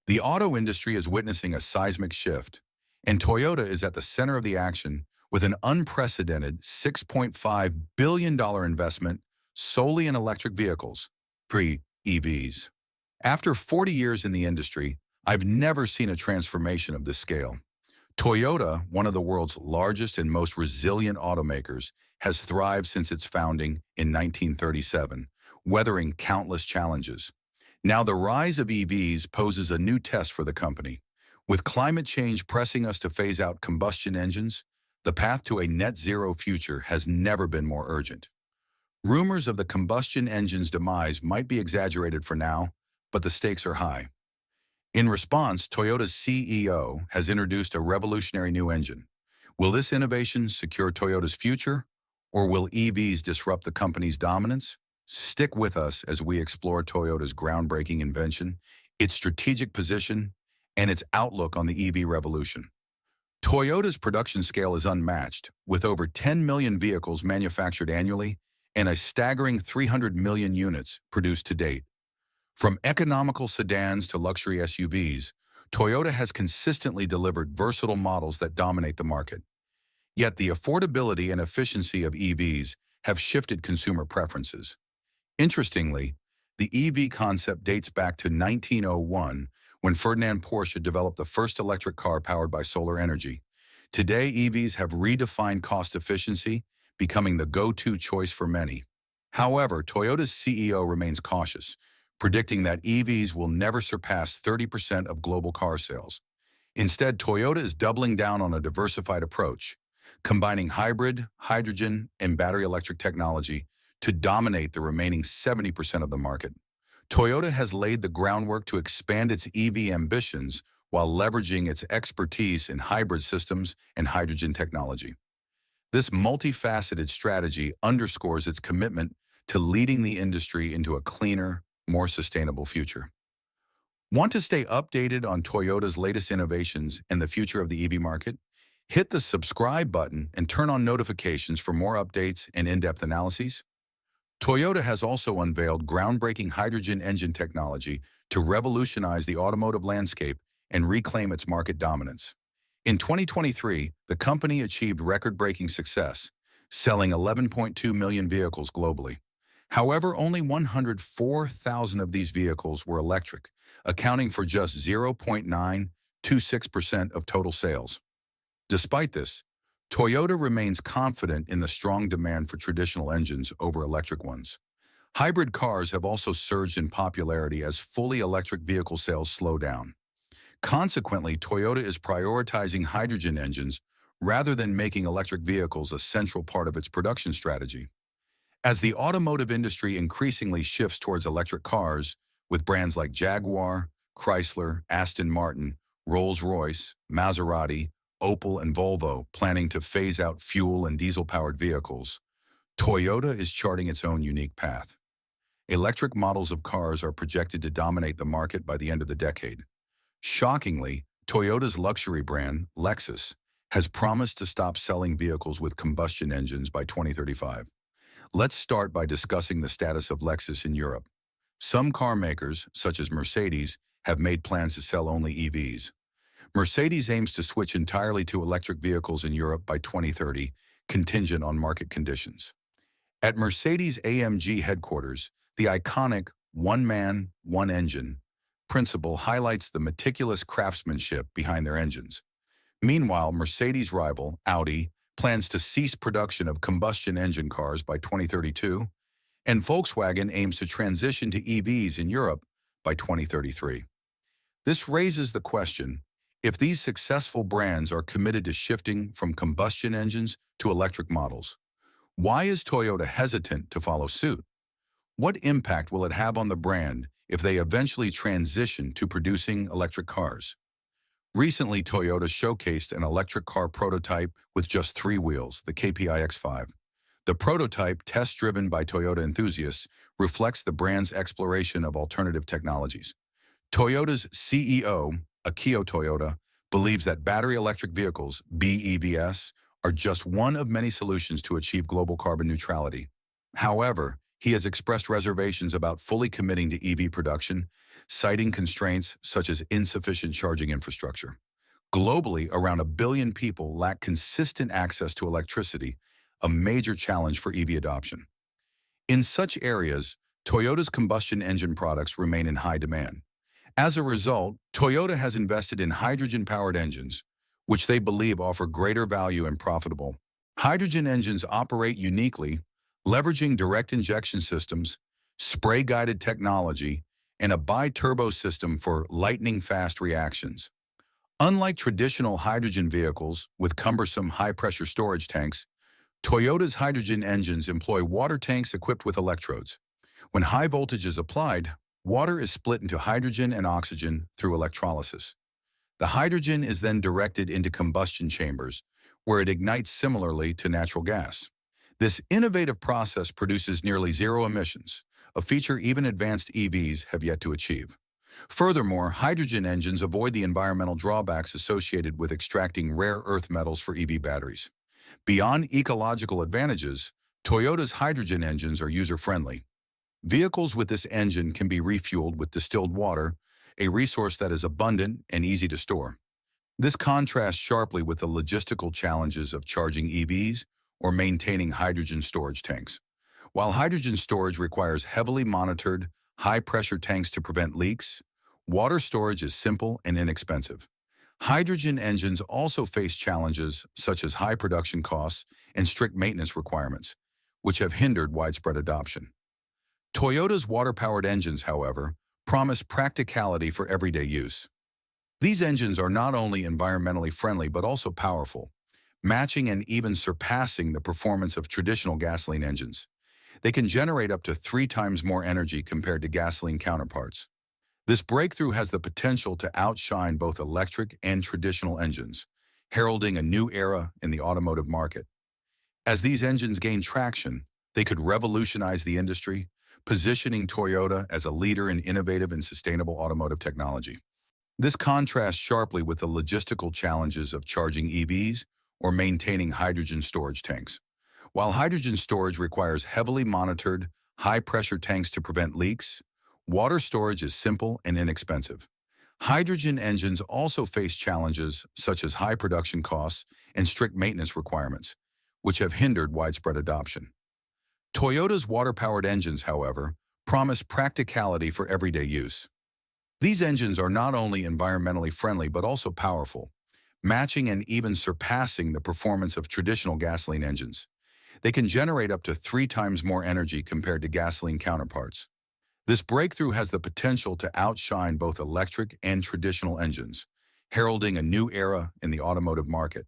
The auto industry is witnessing a seismic shift, and Toyota is at the center of the action with an unprecedented $6.5 billion investment solely in electric vehicles, pre-EVs. After 40 years in the industry, I've never seen a transformation of this scale. Toyota, one of the world's largest and most resilient automakers, has thrived since its founding in 1937, weathering countless challenges. Now, the rise of EVs poses a new test for the company. With climate change pressing us to phase out combustion engines, the path to a net zero future has never been more urgent. Rumors of the combustion engine's demise might be exaggerated for now, but the stakes are high. In response, Toyota's CEO has introduced a revolutionary new engine. Will this innovation secure Toyota's future, or will EVs disrupt the company's dominance? Stick with us as we explore Toyota's groundbreaking invention, its strategic position, and its outlook on the EV revolution. Toyota's production scale is unmatched, with over 10 million vehicles manufactured annually and a staggering 300 million units produced to date. From economical sedans to luxury SUVs, Toyota has consistently delivered versatile models that dominate the market. Yet the affordability and efficiency of EVs have shifted consumer preferences. Interestingly, the EV concept dates back to 1901 when Ferdinand Porsche developed the first electric car powered by solar energy. Today, EVs have redefined cost efficiency, becoming the go-to choice for many. However, Toyota's CEO remains cautious, predicting that EVs will never surpass 30% of global car sales. Instead, Toyota is doubling down on a diversified approach, combining hybrid, hydrogen, and battery electric technology to dominate the remaining 70% of the market. Toyota has laid the groundwork to expand its EV ambitions while leveraging its expertise in hybrid systems and hydrogen technology. This multifaceted strategy underscores its commitment to leading the industry into a cleaner, more sustainable future. Want to stay updated on Toyota's latest innovations and the future of the EV market? Hit the subscribe button and turn on notifications for more updates and in-depth analyses. Toyota has also unveiled groundbreaking hydrogen engine technology to revolutionize the automotive landscape and reclaim its market dominance. In 2023, the company achieved record-breaking success, selling 11.2 million vehicles globally. However, only 104,000 of these vehicles were electric, accounting for just 0.926% of total sales. Despite this, Toyota remains confident in the strong demand for traditional engines over electric ones. Hybrid cars have also surged in popularity as fully electric vehicle sales slow down. Consequently, Toyota is prioritizing hydrogen engines rather than making electric vehicles a central part of its production strategy. As the automotive industry increasingly shifts towards electric cars, with brands like Jaguar, Chrysler, Aston Martin, Rolls-Royce, Maserati, Opel, and Volvo planning to phase out fuel and diesel-powered vehicles, Toyota is charting its own unique path. Electric models of cars are projected to dominate the market by the end of the decade. Shockingly, Toyota's luxury brand, Lexus, has promised to stop selling vehicles with combustion engines by 2035. Let's start by discussing the status of Lexus in Europe. Some car makers, such as Mercedes, have made plans to sell only EVs. Mercedes aims to switch entirely to electric vehicles in Europe by 2030, contingent on market conditions. At Mercedes-AMG headquarters, the iconic one man, one engine principle highlights the meticulous craftsmanship behind their engines. Meanwhile, Mercedes' rival, Audi, plans to cease production of combustion engine cars by 2032, and Volkswagen aims to transition to EVs in Europe by 2033. This raises the question, if these successful brands are committed to shifting from combustion engines to electric models, why is Toyota hesitant to follow suit? What impact will it have on the brand if they eventually transition to producing electric cars? Recently, Toyota showcased an electric car prototype with just 3 wheels, the KPI X5. The prototype, test-driven by Toyota enthusiasts, reflects the brand's exploration of alternative technologies. Toyota's CEO, Akio Toyoda, believes that battery electric vehicles, BEVs, are just one of many solutions to achieve global carbon neutrality. However, He has expressed reservations about fully committing to EV production, citing constraints such as insufficient charging infrastructure. Globally, around 1 billion people lack consistent access to electricity, a major challenge for EV adoption. In such areas, Toyota's combustion engine products remain in high demand. As a result, Toyota has invested in hydrogen-powered engines, which they believe offer greater value and profitable. Hydrogen engines operate uniquely, leveraging direct injection systems, spray-guided technology, and a bi-turbo system for lightning-fast reactions. Unlike traditional hydrogen vehicles with cumbersome high-pressure storage tanks, Toyota's hydrogen engines employ water tanks equipped with electrodes. When high voltage is applied, water is split into hydrogen and oxygen through electrolysis. The hydrogen is then directed into combustion chambers, where it ignites similarly to natural gas. This innovative process produces nearly zero emissions, a feature even advanced EVs have yet to achieve. Furthermore, hydrogen engines avoid the environmental drawbacks associated with extracting rare earth metals for EV batteries. Beyond ecological advantages, Toyota's hydrogen engines are user-friendly. Vehicles with this engine can be refueled with distilled water, a resource that is abundant and easy to store. This contrasts sharply with the logistical challenges of charging EVs or maintaining hydrogen storage tanks. While hydrogen storage requires heavily monitored, high-pressure tanks to prevent leaks, water storage is simple and inexpensive. Hydrogen engines also face challenges such as high production costs and strict maintenance requirements, which have hindered widespread adoption. Toyota's water-powered engines, however, promise practicality for everyday use. These engines are not only environmentally friendly but also powerful, matching and even surpassing the performance of traditional gasoline engines. They can generate up to 3 times more energy compared to gasoline counterparts. This breakthrough has the potential to outshine both electric and traditional engines, heralding a new era in the automotive market. As these engines gain traction, they could revolutionize the industry, positioning Toyota as a leader in innovative and sustainable automotive technology. This contrasts sharply with the logistical challenges of charging EVs or maintaining hydrogen storage tanks. While hydrogen storage requires heavily monitored, high-pressure tanks to prevent leaks, water storage is simple and inexpensive. Hydrogen engines also face challenges such as high production costs and strict maintenance requirements, which have hindered widespread adoption. Toyota's water-powered engines, however, promise practicality for everyday use. These engines are not only environmentally friendly but also powerful, matching and even surpassing the performance of traditional gasoline engines. They can generate up to 3 times more energy compared to gasoline counterparts. This breakthrough has the potential to outshine both electric and traditional engines, heralding a new era in the automotive market.